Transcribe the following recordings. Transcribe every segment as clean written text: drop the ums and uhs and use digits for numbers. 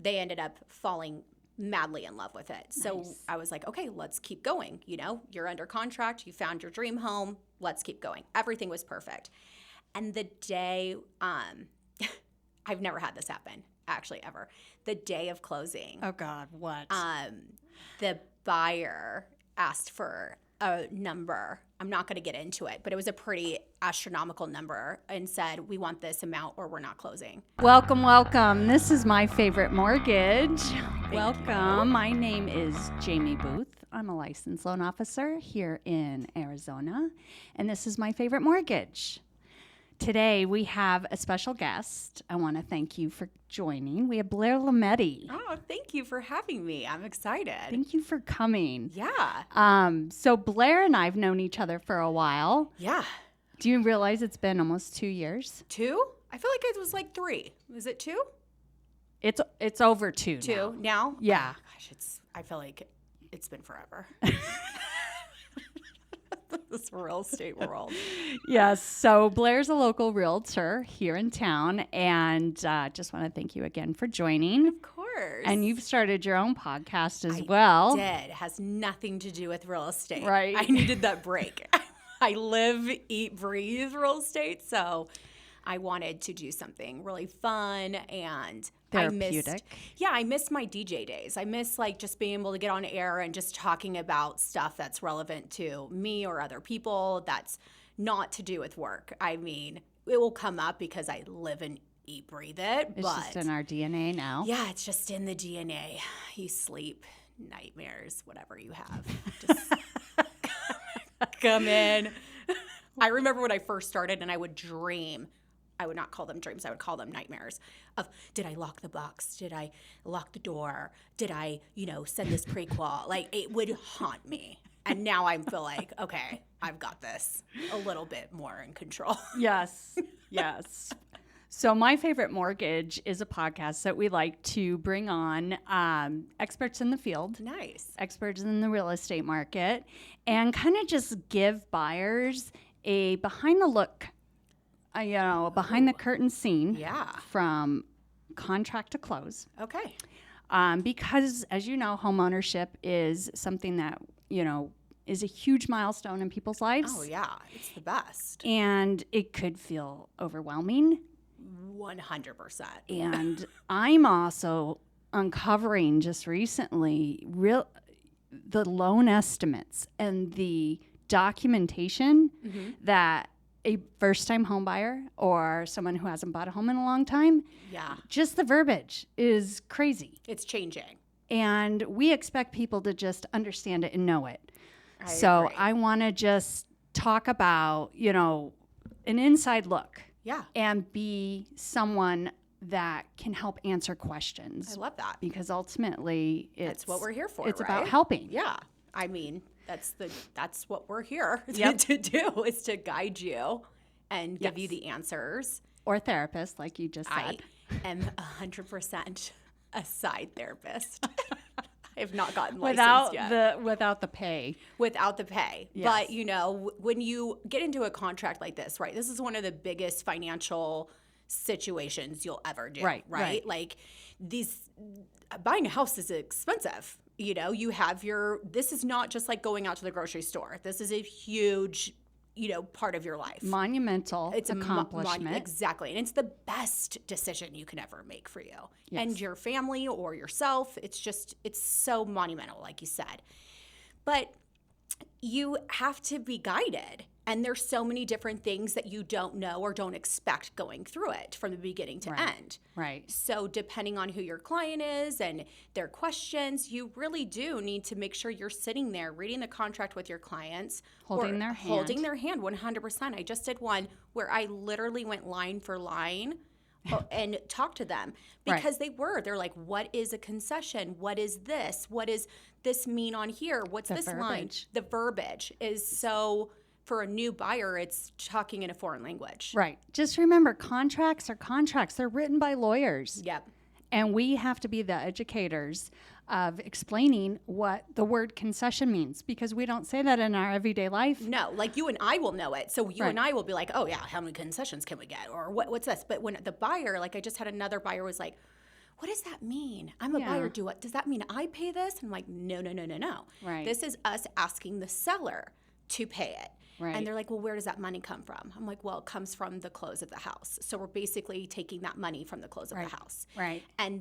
they ended up falling madly in love with it. So Nice. I was like, okay, let's keep going. You know, you're under contract, you found your dream home, let's keep going. Everything was perfect. And the day, I've never had this happen, actually, ever. The day of closing, Oh, God, what? the buyer asked for a number. I'm not going to get into it, but it was a pretty astronomical number and said, we want this amount or we're not closing. Welcome, welcome. This is My Favorite Mortgage. Welcome. you. My name is Jaimie Booth. I'm a licensed loan officer here in Arizona, and this is My Favorite Mortgage. Today we have a special guest. I want to thank you for joining. We have Blaire Lametti. Oh, thank you for having me. I'm excited. Thank you for coming. Yeah. So Blaire and I have known each other for a while. Yeah. Do you realize it's been almost 2 years? 2? I feel like it was like 3. Was it 2? It's over 2 now. 2 now? Yeah. Oh, gosh, I feel like it's been forever. This real estate world. Yes. So Blaire's a local realtor here in town, and just want to thank you again for joining. Of course. And you've started your own podcast as well. Did. It has nothing to do with real estate. Right. I needed that break. I live, eat, breathe real estate, so I wanted to do something really fun and Therapeutic. I missed my DJ days. I miss like just being able to get on air and just talking about stuff that's relevant to me or other people that's not to do with work. I mean, it will come up because I live and eat, breathe it. It's just in our DNA now. Yeah, it's just in the DNA. You sleep, nightmares, whatever you have. Just come in. I remember when I first started and I would dream. I would not call them dreams. I would call them nightmares of, did I lock the box? Did I lock the door? Did I, send this prequel? Like, it would haunt me. And now I feel like, okay, I've got this a little bit more in control. Yes. Yes. So My Favorite Mortgage is a podcast that we like to bring on experts in the field. Nice. Experts in the real estate market, and kind of just give buyers a behind the curtain scene Yeah. from contract to close. Okay. Because as you know, homeownership is something that, is a huge milestone in people's lives. Oh, yeah. It's the best. And it could feel overwhelming. 100%. And I'm also uncovering just recently the loan estimates and the documentation that a first-time home buyer or someone who hasn't bought a home in a long time, Yeah. just the verbiage is crazy. It's changing. And we expect people to just understand it and know it. I So agree. I want to just talk about, an inside look. Yeah. And be someone that can help answer questions. I love that. Because ultimately, That's what we're here for, It's right? about helping. Yeah. I mean, that's what we're here Yep. to do, is to guide you and give you the answers. Or therapist, like you just I said. am 100% a side therapist. I have not gotten Without licensed yet. without the pay. Without the pay. Yes. But, when you get into a contract like this, right, this is one of the biggest financial situations you'll ever do. Right. Like, buying a house is expensive. You have this is not just like going out to the grocery store. This is a huge, part of your life. Monumental accomplishment. Exactly. And it's the best decision you can ever make for you Yes. and your family or yourself. It's so monumental, like you said. But you have to be guided. And there's so many different things that you don't know or don't expect going through it from the beginning to end. Right. So depending on who your client is and their questions, you really do need to make sure you're sitting there reading the contract with your clients. Holding or their hand. Holding their hand 100%. I just did one where I literally went line for line and talked to them because they're like, what is a concession? What is this? What does this mean on here? What's this line? verbiage. The verbiage is so... For a new buyer, it's talking in a foreign language. Right. Just remember, contracts are contracts. They're written by lawyers. Yep. And we have to be the educators of explaining what the word concession means, because we don't say that in our everyday life. No, like you and I will know it. So you Right. and I will be like, oh yeah, how many concessions can we get? Or what's this? But when the buyer, like I just had another buyer was like, what does that mean? I'm a buyer. Does that mean I pay this? And I'm like, no. Right. This is us asking the seller to pay it. Right. And they're like, well, where does that money come from? I'm like, well, it comes from the close of the house. So we're basically taking that money from the close of the house. Right. And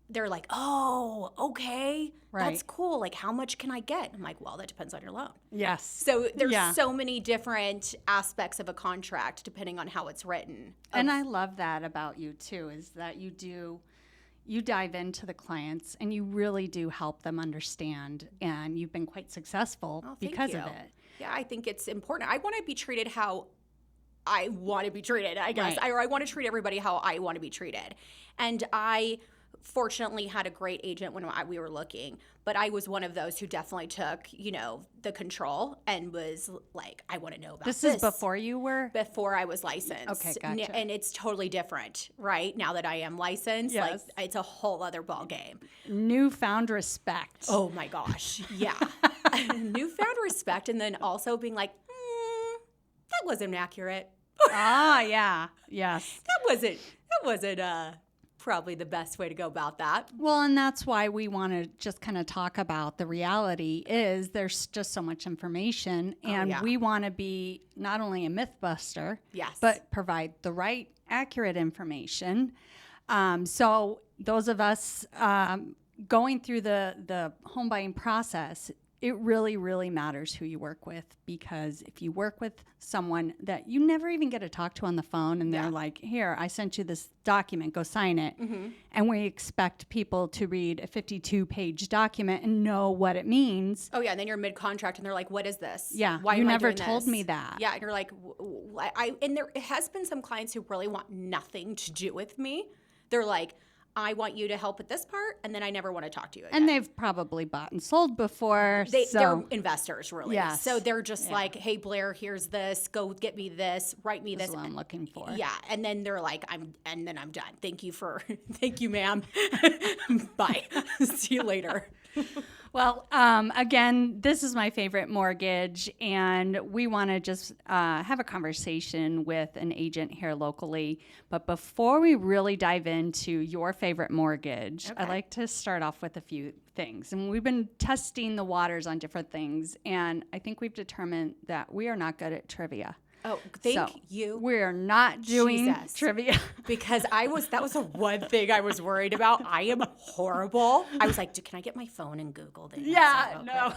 they're like, oh, okay. Right. That's cool. Like, how much can I get? I'm like, well, that depends on your loan. Yes. So there's so many different aspects of a contract depending on how it's written. And I love that about you too, is that you dive into the clients and you really do help them understand, and you've been quite successful because of it. Yeah, I think it's important. I want to be treated how I want to be treated, I guess. Or I want to treat everybody how I want to be treated. And I fortunately had a great agent when we were looking, but I was one of those who definitely took, the control and was like, I want to know about this. This is before you were? Before I was licensed. Okay, gotcha. And it's totally different, right? Now that I am licensed, yes. Like, it's a whole other ball game. Newfound respect. Oh my gosh, yeah. Newfound respect, and then also being like, that wasn't accurate. Yeah, yes. That wasn't probably the best way to go about that. Well, and that's why we want to just kind of talk about the reality is there's just so much information, and we want to be not only a myth buster, but provide the right, accurate information. So those of us going through the home buying process, it really, really matters who you work with, because if you work with someone that you never even get to talk to on the phone and they're like, here, I sent you this document, go sign it. Mm-hmm. And we expect people to read a 52-page document and know what it means. Oh, yeah. And then you're mid-contract and they're like, what is this? Yeah. Why you am never I doing told this? me that. Yeah. And you're like, and there has been some clients who really want nothing to do with me. They're like, I want you to help with this part, and then I never want to talk to you again. And they've probably bought and sold before. They're investors, really. Yes. So they're just like, hey, Blaire, here's this. Go get me this. Write me this. This is what I'm looking for. Yeah. And then they're like, I'm done. Thank you, ma'am. Bye. See you later. Well, again, this is my favorite mortgage, and we want to just have a conversation with an agent here locally. But before we really dive into your favorite mortgage, I like to start off with a few things. And we've been testing the waters on different things, and I think we've determined that we are not good at trivia. Oh, thank you. We're not doing trivia. Because that was the one thing I was worried about. I am horrible. I was like, can I get my phone and Google this? Yeah, no.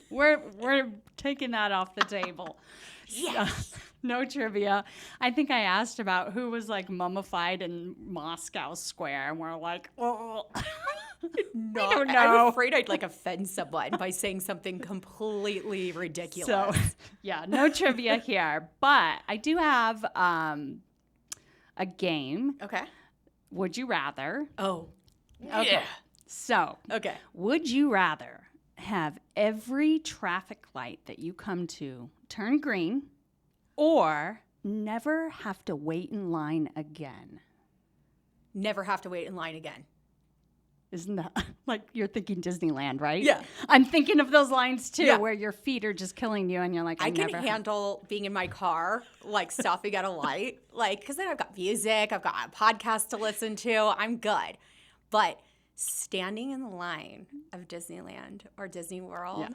we're taking that off the table. Yes. No trivia. I think I asked about who was like mummified in Moscow Square, and we're like, oh. No, I don't know. I'm afraid I'd like offend someone by saying something completely ridiculous. So, yeah, no trivia here. But I do have a game. Okay. Would you rather? Oh. Okay. Yeah. So, okay. Would you rather have every traffic light that you come to turn green, or never have to wait in line again? Never have to wait in line again. Isn't that like you're thinking Disneyland, right? Yeah. I'm thinking of those lines too, where your feet are just killing you and you're like, I can handle being in my car, like stopping at a light, like, because then I've got music, I've got a podcast to listen to, I'm good. But standing in the line of Disneyland or Disney World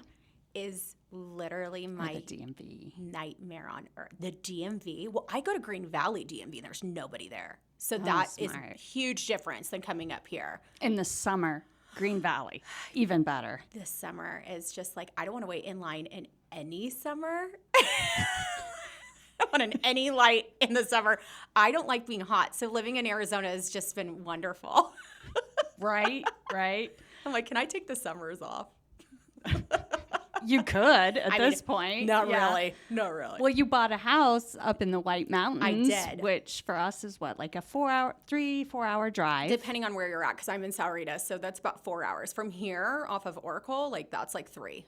is literally my DMV nightmare on earth. The DMV. Well, I go to Green Valley DMV and there's nobody there. So that is a huge difference than coming up here. In the summer, Green Valley, even better. This summer is just like, I don't want to wait in line in any summer. I want any light in the summer. I don't like being hot. So living in Arizona has just been wonderful. Right. I'm like, can I take the summers off? You could at this point. Not really. Well, you bought a house up in the White Mountains. I did. Which for us is what, like a 4 hour drive? Depending on where you're at, because I'm in Sahuarita, so that's about 4 hours. From here, off of Oracle, like that's like 3.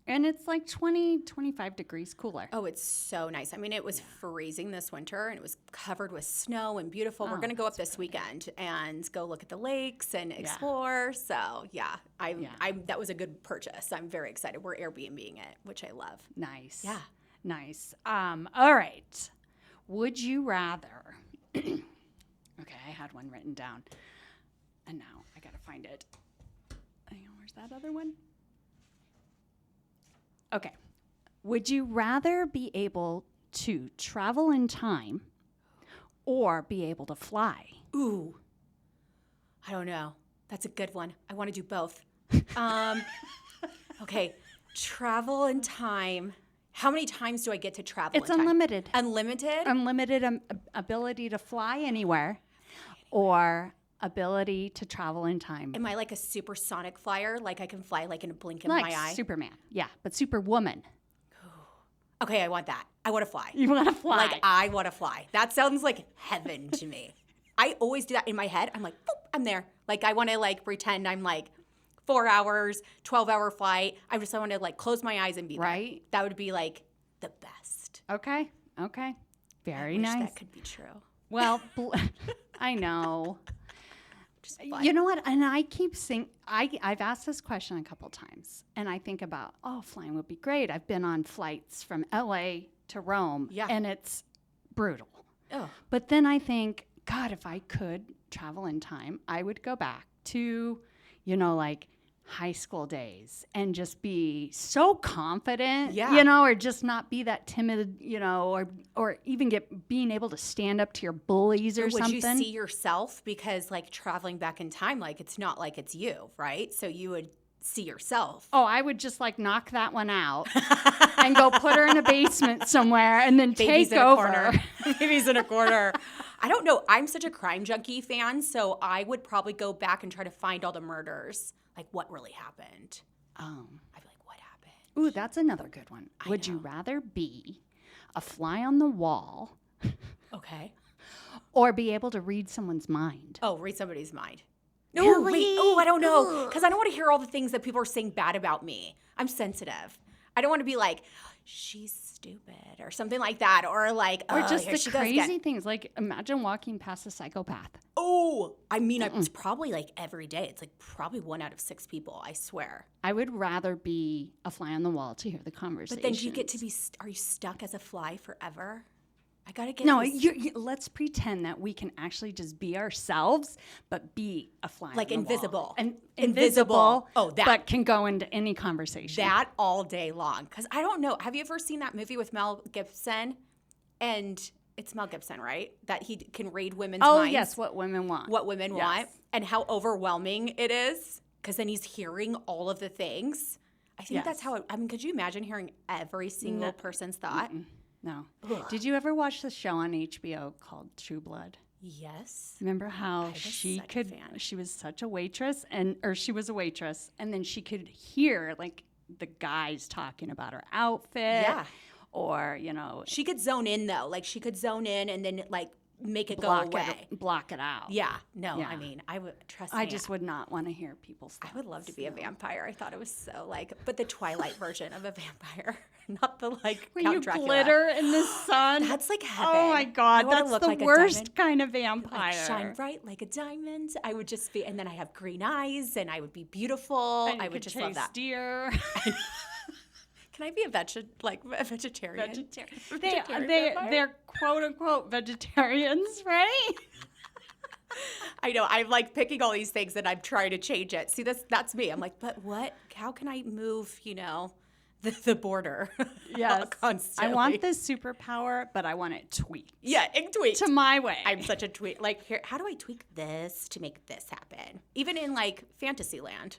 And it's like 25 degrees cooler. Oh, it's so nice. I mean, it was freezing this winter, and it was covered with snow and beautiful. We're going to go up this weekend and go look at the lakes and explore. So, that was a good purchase. I'm very excited. We're Airbnb-ing it, which I love. Nice. Yeah. Nice. All right. Would you rather... Okay, I had one written down. And now I got to find it. Hang on, where's that other one? Okay. Would you rather be able to travel in time or be able to fly? Ooh. I don't know. That's a good one. I want to do both. Okay. Travel in time. How many times do I get to travel It's in time? unlimited. Unlimited? Unlimited ability to fly anywhere or ability to travel in time. Am I like a supersonic flyer? Like I can fly like in a blink of Like my eye? Superman. Yeah, but Superwoman. Okay, I want that. I want to fly. You want to fly. Like I want to fly. That sounds like heaven to me. I always do that in my head. I'm like, boop, I'm there. Like I want to like pretend I'm like 4 hours, 12-hour flight. I want to like close my eyes and be there. Right. That would be like the best. Okay. Very I wish nice. that could be true. Well, I know. Just fly. You know what? And I keep saying, I've asked this question a couple times, and I think about, flying would be great. I've been on flights from LA to Rome, and it's brutal. Oh. But then I think, God, if I could travel in time, I would go back to, like high school days and just be so confident, or just not be that timid, or even being able to stand up to your bullies or something. Would you see yourself? Because like traveling back in time, like it's not like it's you, right? So you would see yourself. Oh, I would just like knock that one out and go put her in a basement somewhere and then Baby's take in over. A corner. Baby's in a corner. I don't know. I'm such a crime junkie fan, so I would probably go back and try to find all the murders. Like, what really happened? I'd be like, what happened? Ooh, that's another good one. Would you rather be a fly on the wall Okay. or be able to read someone's mind? Oh, read somebody's mind. Really? Wait. Oh, I don't know. Because I don't want to hear all the things that people are saying bad about me. I'm sensitive. I don't want to be like, she's stupid or something like that. Or like, Or just here the she goes crazy again. things. Like, imagine walking past a psychopath. Oh, I mean, it's probably like every day. It's like probably 1 out of 6 people, I swear. I would rather be a fly on the wall to hear the conversation. But then do you get to be, are you stuck as a fly forever? I got to get No, these- let's pretend that we can actually just be ourselves, but be a fly Like on the wall. invisible. And Invisible. invisible. Oh, that. But can go into any conversation. that all day long. Because I don't know. Have you ever seen that movie with Mel Gibson? And it's Mel Gibson, right? That he can read women's minds. Yes, what women want. What women want. And how overwhelming it is. Because then he's hearing all of the things. I think that's how could you imagine hearing every single person's thought? No. Did you ever watch the show on HBO called True Blood? Yes. Remember how such she a fan. she was such a waitress she was a waitress and then she could hear like the guys talking about her outfit. Yeah. Or, She could zone in though. Like she could zone in and then like make it go away. Block it out. Yeah. No, Yeah. I mean, I would trust me. I just would not want to hear people's thoughts. I would love to be a vampire. I thought it was so but the Twilight version of a vampire, not the like Where Count you Dracula. glitter in the sun. That's like heaven. Oh my God, I wanna that's look the like a worst diamond. kind of vampire. Like shine bright like a diamond. I would just be, and then I have green eyes, and I would be beautiful. And I you would could just love chase that. deer. Can I be a vegetarian? They're quote unquote vegetarians, right? I know. I'm like picking all these things and I'm trying to change it. See, that's me. I'm like, but what? How can I move? The border. Yes. Constantly. I want this superpower, but I want it tweaked. Yeah, tweet To my way. I'm such a tweak. Like, here, how do I tweak this to make this happen? Even in like Fantasyland.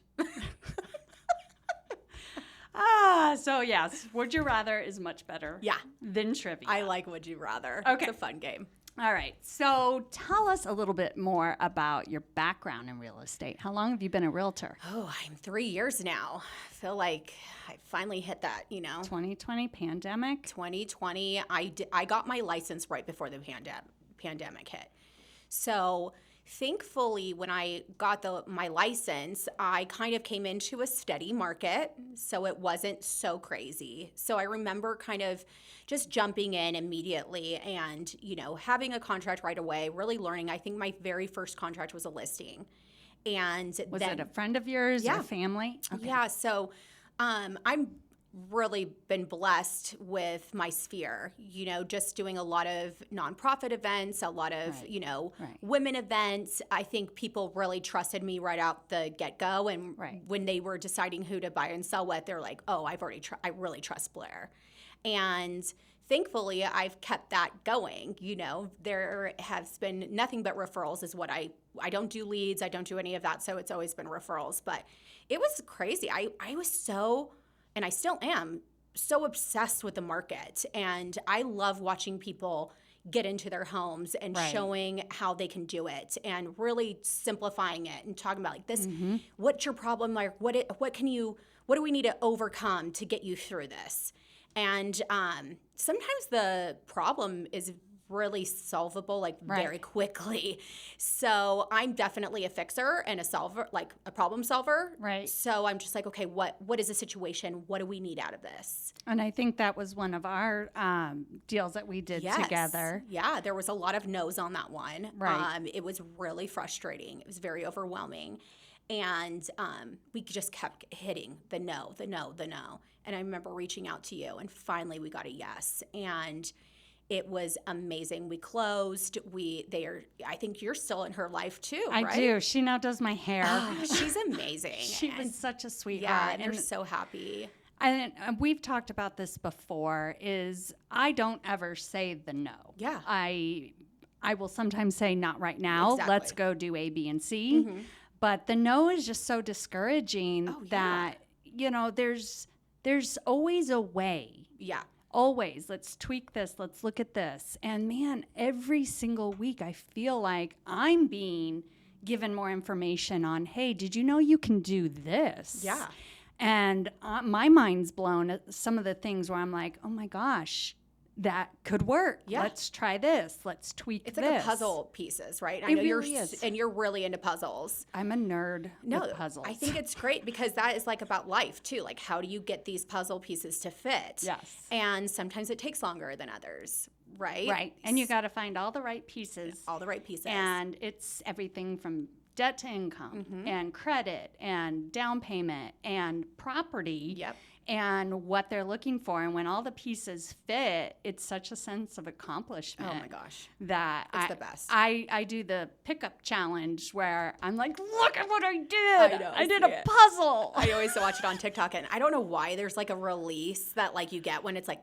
So yes, Would You Rather is much better Yeah. than trivia. I like Would You Rather. Okay. It's a fun game. All right. So tell us a little bit more about your background in real estate. How long have you been a realtor? Oh, I'm 3 years now. I feel like I finally hit that, 2020 pandemic. 2020, I got my license right before the pandemic hit. So thankfully, when I got my license, I kind of came into a steady market, so it wasn't so crazy. So I remember kind of just jumping in immediately and, having a contract right away, really learning. I think my very first contract was a listing. And Was then, it a friend of yours Yeah. or family? Okay. Yeah, so I'm really been blessed with my sphere, just doing a lot of nonprofit events, a lot of, women events. I think people really trusted me right out the get-go. And when they were deciding who to buy and sell with, they're like, oh, I really trust Blaire. And thankfully, I've kept that going. There has been nothing but referrals is what I don't do leads. I don't do any of that. So it's always been referrals. But it was crazy. I was so, and I still am, so obsessed with the market. And I love watching people get into their homes and showing how they can do it and really simplifying it and talking about like this, what's your problem? Like what do we need to overcome to get you through this? And sometimes the problem is really solvable, like very quickly. So I'm definitely a fixer and a solver, like a problem solver. Right. So I'm just like, okay, what is the situation? What do we need out of this? And I think that was one of our deals that we did together. Yeah, there was a lot of no's on that one. Right. It was really frustrating. It was very overwhelming. And we just kept hitting the no. And I remember reaching out to you, and finally we got a yes. And it was amazing. We closed. I think you're still in her life too, right? I do. She now does my hair. Oh, she's amazing. She was such a sweetheart. Yeah, and they're so happy. And we've talked about this before, is I don't ever say the no. Yeah. I will sometimes say not right now. Exactly. Let's go do A, B, and C. Mm-hmm. But the no is just so discouraging that, there's always a way. Yeah. Always. Let's tweak this. Let's look at this. And man, every single week I feel like I'm being given more information on, hey, did you know you can do this? Yeah. And my mind's blown at some of the things where I'm like, oh my gosh, that could work. Yeah. Let's try this. Let's tweak this. It's like a puzzle pieces, right? I know really is. And you're really into puzzles. I'm a nerd with puzzles. I think it's great because that is like about life too. Like how do you get these puzzle pieces to fit? Yes. And sometimes it takes longer than others, right? Right. And you got to find all the right pieces. All the right pieces. And it's everything from debt to income and credit and down payment and property. Yep. And what they're looking for. And when all the pieces fit, it's such a sense of accomplishment. Oh my gosh. That it's the best. I do the pickup challenge where I'm like, look at what I did. I did a puzzle. I always watch it on TikTok, and I don't know why there's like a release that like you get when it's like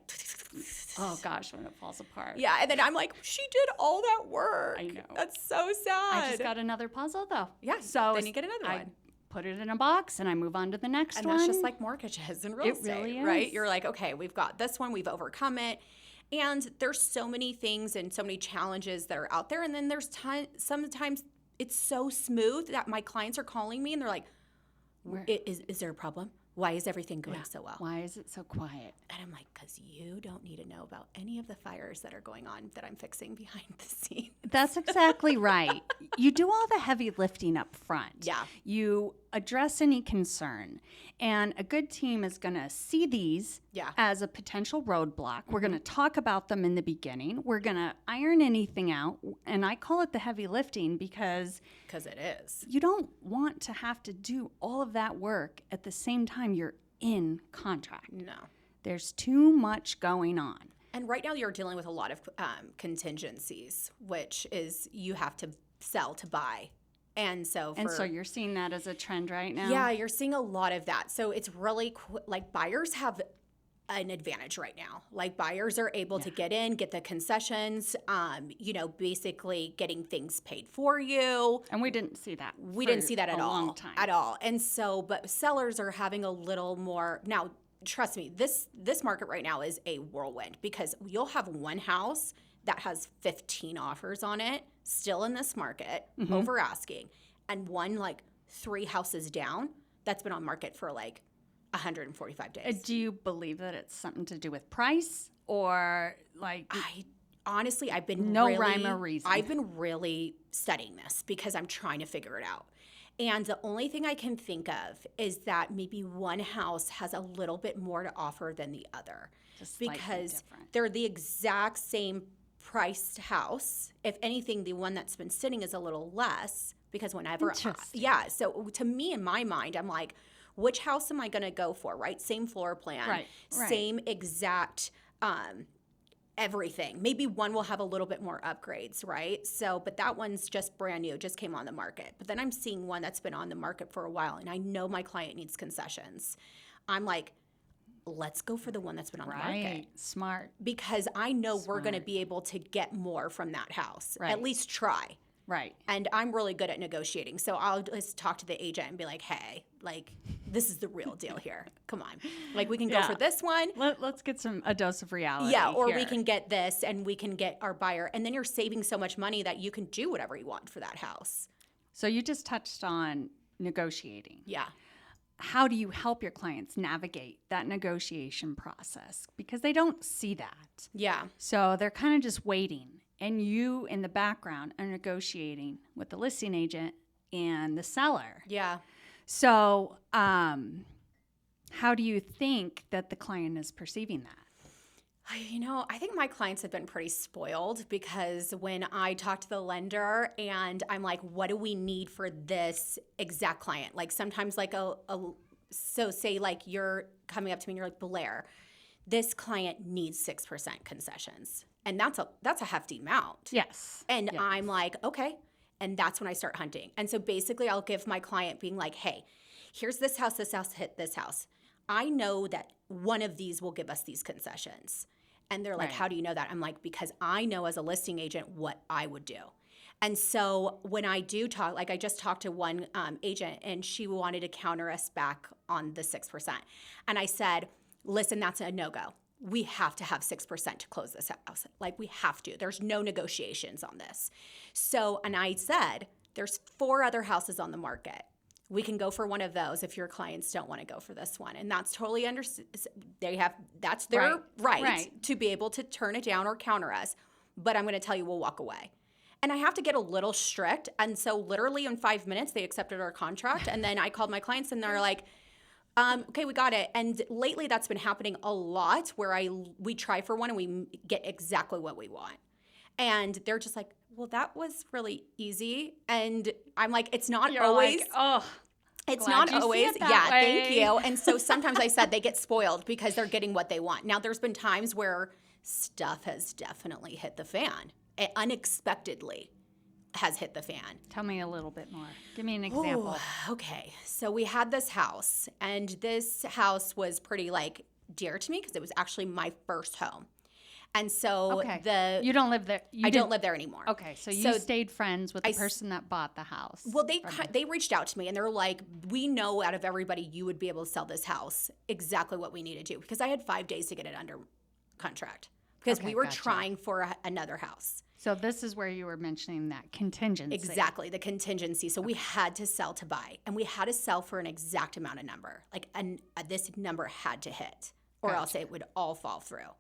oh gosh, when it falls apart. Yeah, and then I'm like, she did all that work. I know. That's so sad. I just got another puzzle though. Yeah. So then you get another one. Put it in a box and I move on to the next one. And that's just like mortgages and real estate, really is. Right? You're like, okay, we've got this one, we've overcome it. And there's so many things and so many challenges that are out there. And then there's sometimes it's so smooth that my clients are calling me and they're like, is there a problem? Why is everything going so well? Why is it so quiet? And I'm like, because you don't need to know about any of the fires that are going on that I'm fixing behind the scenes. That's exactly right. You do all the heavy lifting up front. Yeah. You address any concern. And a good team is going to see these as a potential roadblock. We're going to talk about them in the beginning. We're going to iron anything out. And I call it the heavy lifting because it is. You don't want to have to do all of that work at the same time you're in contract. No. There's too much going on. And right now you're dealing with a lot of contingencies, which is you have to sell to buy. And so you're seeing that as a trend right now? Yeah, you're seeing a lot of that. So it's really like buyers have an advantage right now. Like buyers are able to get in, get the concessions, basically getting things paid for you. And we didn't see that. We didn't see that at all. Long time. At all. And so, but sellers are having a little more now. Trust me, this market right now is a whirlwind because you'll have one house that has 15 offers on it still in this market over asking, and one like 3 houses down that's been on market for like 145 days. Do you believe that it's something to do with price or like? I've been rhyme or reason. I've been really studying this because I'm trying to figure it out. And the only thing I can think of is that maybe one house has a little bit more to offer than the other. Just because they're the exact same priced house. If anything, the one that's been sitting is a little less because whenever so to me in my mind, I'm like, which house am I going to go for, right? Same floor plan, Right. same exact everything. Maybe one will have a little bit more upgrades, right? So, but that one's just brand new, just came on the market. But then I'm seeing one that's been on the market for a while, and I know my client needs concessions. I'm like, let's go for the one that's been on the market. Right. Smart. Because I know we're going to be able to get more from that house. Right. At least try. Right. And I'm really good at negotiating. So I'll just talk to the agent and be like, hey, like, this is the real deal here. Come on. Like, we can go for this one. Let's get a dose of reality. Yeah, or here. we can get this and we can get our buyer. And then you're saving so much money that you can do whatever you want for that house. So you just touched on negotiating. Yeah. How do you help your clients navigate that negotiation process? Because they don't see that. Yeah. So they're kind of just waiting. And you, in the background, are negotiating with the listing agent and the seller. Yeah. So how do you think that the client is perceiving that? You know, I think my clients have been pretty spoiled because when I talk to the lender and I'm like, what do we need for this exact client? Like sometimes like so say like you're coming up to me and you're like, Blaire, this client needs 6% concessions. And that's a hefty amount. Yes. And yes. I'm like, okay. And that's when I start hunting. And so basically I'll give my client being like, hey, here's this house hit this house. I know that one of these will give us these concessions. And they're like, Right. how do you know that? I'm like, because I know as a listing agent what I would do. And so when I do talk, like I just talked to one agent and she wanted to counter us back on the 6%. And I said, listen, that's a no-go. We have to have 6% to close this house. Like we have to. There's no negotiations on this. So, and I said, there's 4 other houses on the market. We can go for one of those if your clients don't want to go for this one. And that's totally that's their right to be able to turn it down or counter us. But I'm going to tell you, we'll walk away. And I have to get a little strict. And so literally in 5 minutes, they accepted our contract. And then I called my clients and they're like, okay, we got it. And lately that's been happening a lot where we try for one and we get exactly what we want. And they're just like, well, that was really easy. And I'm like, it's not You're always. like, oh, it's glad not you see always. it that Yeah, way. thank you. And so sometimes I said they get spoiled because they're getting what they want. Now, there's been times where stuff has definitely hit the fan. It unexpectedly has hit the fan. Tell me a little bit more. Give me an example. Ooh, okay. So we had this house, and this house was pretty like dear to me because it was actually my first home. And so Okay. You don't live there. I don't live there anymore. Okay, so you stayed friends with the person that bought the house. Well, they reached out to me and they're like, we know out of everybody you would be able to sell this house exactly what we need to do, because I had 5 days to get it under contract because Okay, we were gotcha. trying for another house. So this is where you were mentioning that contingency. Exactly, the contingency. So we had to sell to buy, and we had to sell for an exact amount of number. Like this number had to hit, or else it would all fall through.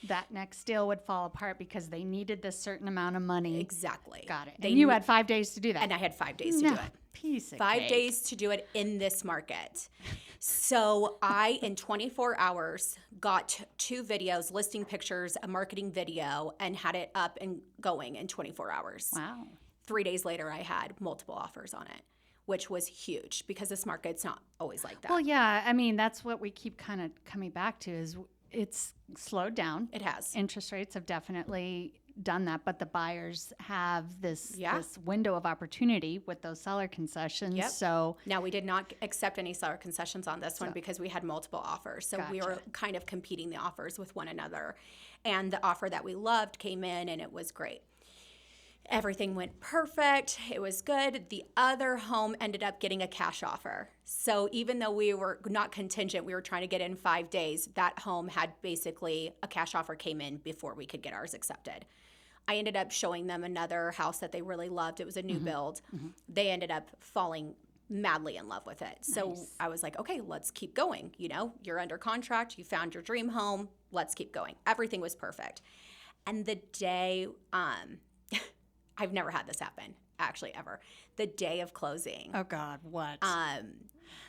That next deal would fall apart because they needed this certain amount of money. Exactly. Got it. And you had 5 days to do that. And I had 5 days to do it. Piece of 5 cake. days to do it in this market. So I, in 24 hours, got 2 videos, listing pictures, a marketing video, and had it up and going in 24 hours. Wow. 3 days later, I had multiple offers on it, which was huge because this market's not always like that. Well, yeah. I mean, that's what we keep kind of coming back to is it's slowed down. It has. Interest rates have definitely done that, but the buyers have this Yeah. this window of opportunity with those seller concessions. Yep. So Now, we did not accept any seller concessions on this one because we had multiple offers. So we were kind of competing the offers with one another. And the offer that we loved came in, and it was great. Everything went perfect. It was good. The other home ended up getting a cash offer. So even though we were not contingent, we were trying to get in 5 days, that home had basically a cash offer came in before we could get ours accepted. I ended up showing them another house that they really loved. It was a new build. They ended up falling madly in love with it. So I was like, okay, let's keep going. You know, you're under contract. You found your dream home. Let's keep going. Everything was perfect. And the day, I've never had this happen, actually, ever. The day of closing, oh God, what?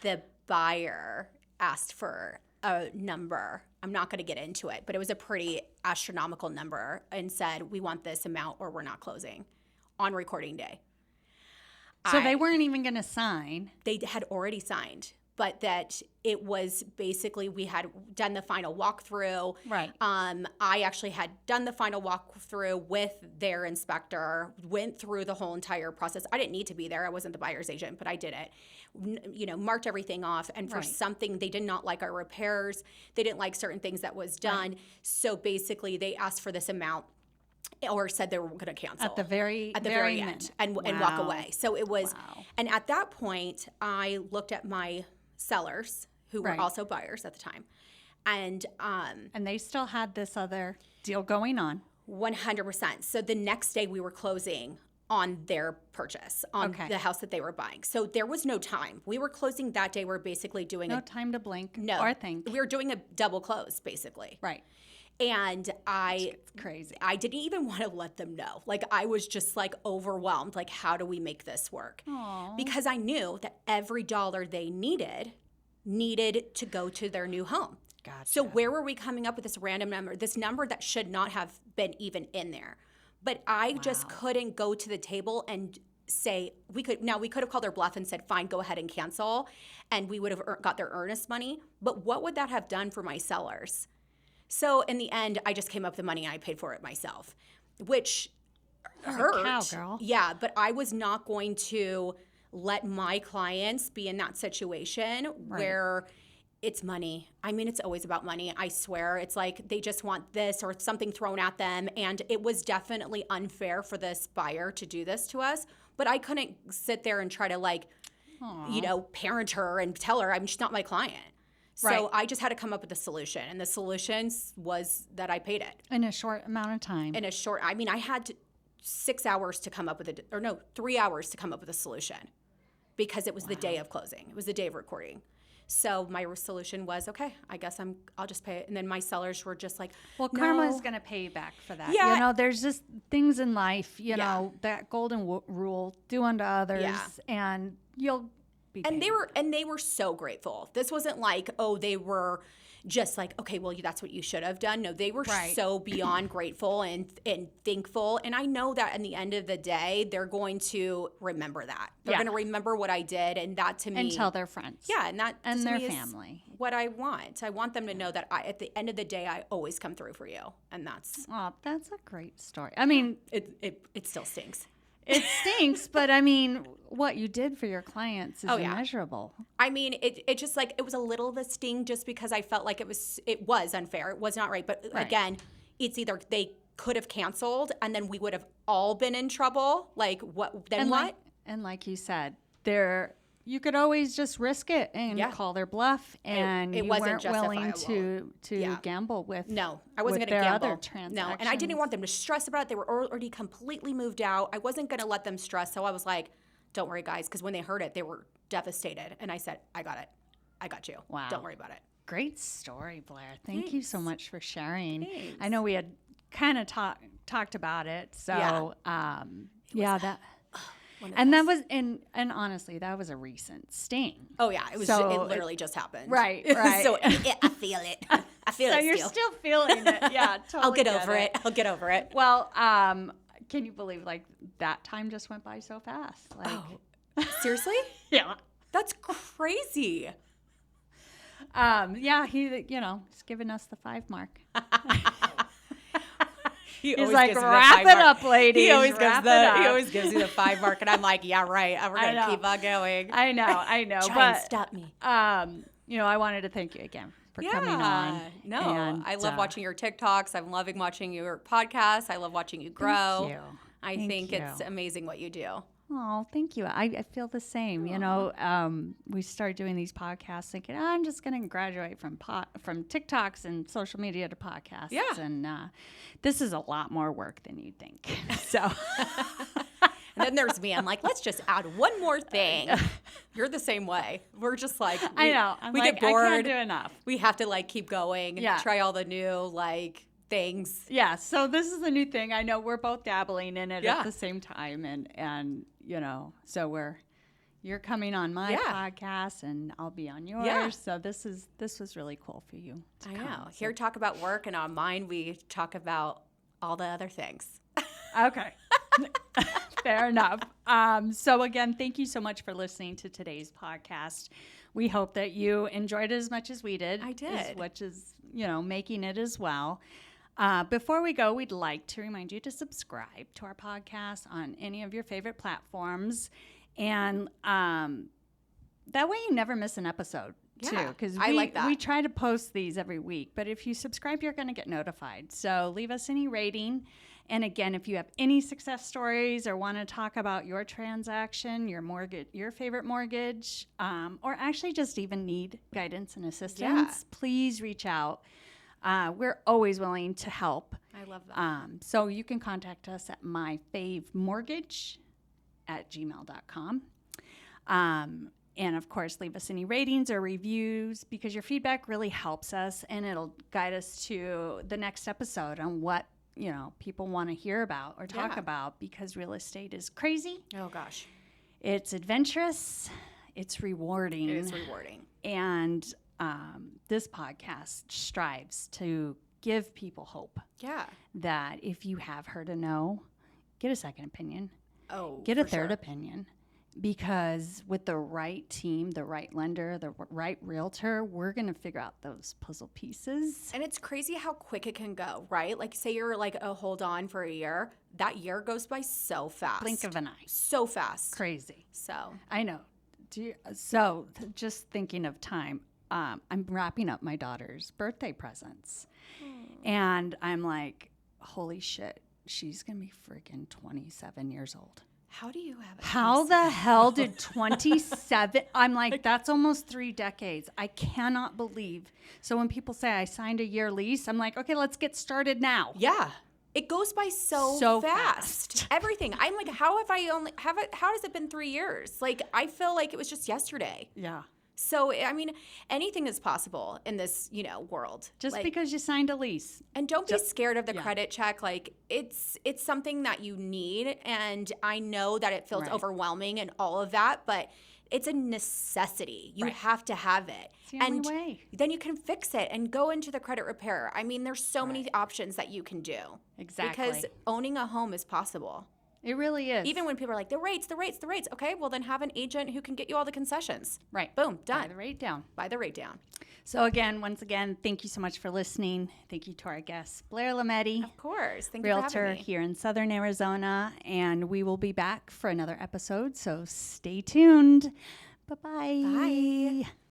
the buyer asked for a number. I'm not going to get into it, but it was a pretty astronomical number and said, we want this amount or we're not closing on recording day. So they weren't even going to sign. They had already signed, but that it was basically we had done the final walkthrough. Right. I actually had done the final walkthrough with their inspector, went through the whole entire process. I didn't need to be there. I wasn't the buyer's agent, but I did it. Marked everything off. And for something, they did not like our repairs. They didn't like certain things that was done. Right. So basically, they asked for this amount or said they were going to cancel. At the very end and walk away. So it was, and at that point, I looked at my sellers who were also buyers at the time. And they still had this other deal going on. 100%. So the next day we were closing on their purchase, on the house that they were buying. So there was no time. We were closing that day. We're basically doing no time to blink or think. We were doing a double close, basically. Right. And it's crazy. I didn't even want to let them know. Like, I was just like overwhelmed. Like, how do we make this work? Aww. Because I knew that every dollar they needed to go to their new home. Gotcha. So where were we coming up with this random number, this number that should not have been even in there? But I just couldn't go to the table and say, we could have called their bluff and said, fine, go ahead and cancel. And we would have got their earnest money. But what would that have done for my sellers? So in the end, I just came up with the money and I paid for it myself, which hurt. Cow, girl. Yeah, but I was not going to let my clients be in that situation where it's money. I mean, it's always about money. I swear. It's like they just want this or something thrown at them. And it was definitely unfair for this buyer to do this to us. But I couldn't sit there and try to parent her and tell her she's not my client. So I just had to come up with a solution. And the solution was that I paid it. In a short amount of time. I had 6 hours to come up with 3 hours to come up with a solution because it was the day of closing. It was the day of recording. So my solution was, okay, I guess I'll just pay it. And then my sellers were just like, well, no. karma's going to pay you back for that. Yeah. There's just things in life, that golden rule, do unto others, and you'll be paid. And they were so grateful. This wasn't like, they were just like, okay, well, that's what you should have done. No, they were so beyond grateful and thankful. And I know that in the end of the day, they're going to remember that. They're going to remember what I did. And that to me. And tell their friends. Yeah. And that and to their me family. Is what I want. I want them to know that at the end of the day, I always come through for you. And that's. Oh, that's a great story. I mean. It still stinks. It stinks, but I mean, what you did for your clients is immeasurable. I mean, it just like, it was a little of a sting just because I felt like it was unfair. It was not right. But again, it's either they could have canceled and then we would have all been in trouble. Like what? And like you said, you could always just risk it and call their bluff, and you weren't willing to gamble with. No, I wasn't going to gamble. Other transactions. No, and I didn't want them to stress about it. They were already completely moved out. I wasn't going to let them stress, so I was like, "Don't worry, guys," because when they heard it, they were devastated. And I said, "I got it. I got you. Wow, don't worry about it." Great story, Blaire. Thank you so much for sharing. Thanks. I know we had kind of talked about it, so that. And that was, and honestly, that was a recent sting. Oh yeah, it was. So it literally just happened. Right. So I feel it. I feel it. So you're still feeling it. Yeah, totally. I'll get over it. Well, can you believe that time just went by so fast? Seriously? Yeah. That's crazy. Yeah, he's giving us the 5 mark. He's like, wrap it up, ladies. He always gives you the 5 mark, and I'm like, yeah, right. We're gonna keep on going. I know. Try and stop me. I wanted to thank you again for coming on. No, and, I love watching your TikToks. I'm loving watching your podcasts. I love watching you grow. Thank you. I think it's amazing what you do. Oh, thank you. I feel the same. We started doing these podcasts thinking, I'm just going to graduate from TikToks and social media to podcasts. Yeah. And this is a lot more work than you'd think. So. And then there's me. I'm like, let's just add one more thing. You're the same way. We're just like, I know. We get bored. I can't do enough. We have to keep going and try all the new things. Yeah. So this is a new thing. I know we're both dabbling in it at the same time, and so you're coming on my podcast and I'll be on yours. Yeah. So this was really cool for you. I know. Here talk about work, and on mine we talk about all the other things. Okay. Fair enough. So again, thank you so much for listening to today's podcast. We hope that you enjoyed it as much as we did. I did. Which is, making it as well. Before we go, we'd like to remind you to subscribe to our podcast on any of your favorite platforms. And that way you never miss an episode, too. Yeah, Because I like that. We try to post these every week. But if you subscribe, you're going to get notified. So leave us any rating. And again, if you have any success stories or want to talk about your transaction, your mortgage, your favorite mortgage, or actually just even need guidance and assistance, please reach out. We're always willing to help. I love that. So you can contact us at myfavemortgage@gmail.com. And of course, leave us any ratings or reviews because your feedback really helps us and it'll guide us to the next episode on what people want to hear about or talk about because real estate is crazy. Oh, gosh. It's adventurous. It's rewarding. It is rewarding. And this podcast strives to give people hope. Yeah. That if you have heard a no, get a second opinion. Oh, get a third opinion. Because with the right team, the right lender, the right realtor, we're going to figure out those puzzle pieces. And it's crazy how quick it can go, right? Like, say you're like, oh, hold on for a year. That year goes by so fast. Blink of an eye. So fast. Crazy. So. I know. Just thinking of time, I'm wrapping up my daughter's birthday presents. And I'm like, holy shit, she's going to be freaking 27 years old. How do you have it? How the hell did 27? I'm like, that's almost 3 decades. I cannot believe. So when people say I signed a year lease, I'm like, okay, let's get started now. Yeah. It goes by so fast. Everything. I'm like, how has it been 3 years? Like, I feel like it was just yesterday. Yeah. So, I mean, anything is possible in this, world. Just because you signed a lease. And don't be scared of the credit check. Like, it's something that you need. And I know that it feels overwhelming and all of that, but it's a necessity. You have to have it. It's the only way. Then you can fix it and go into the credit repair. I mean, there's so many options that you can do. Exactly. Because owning a home is possible. It really is. Even when people are like, the rates. Okay, well, then have an agent who can get you all the concessions. Right. Boom, done. Buy the rate down. Buy the rate down. So once again, thank you so much for listening. Thank you to our guest, Blaire Lametti. Of course. Thank you for Realtor having me. here in Southern Arizona. And we will be back for another episode. So stay tuned. Bye-bye. Bye.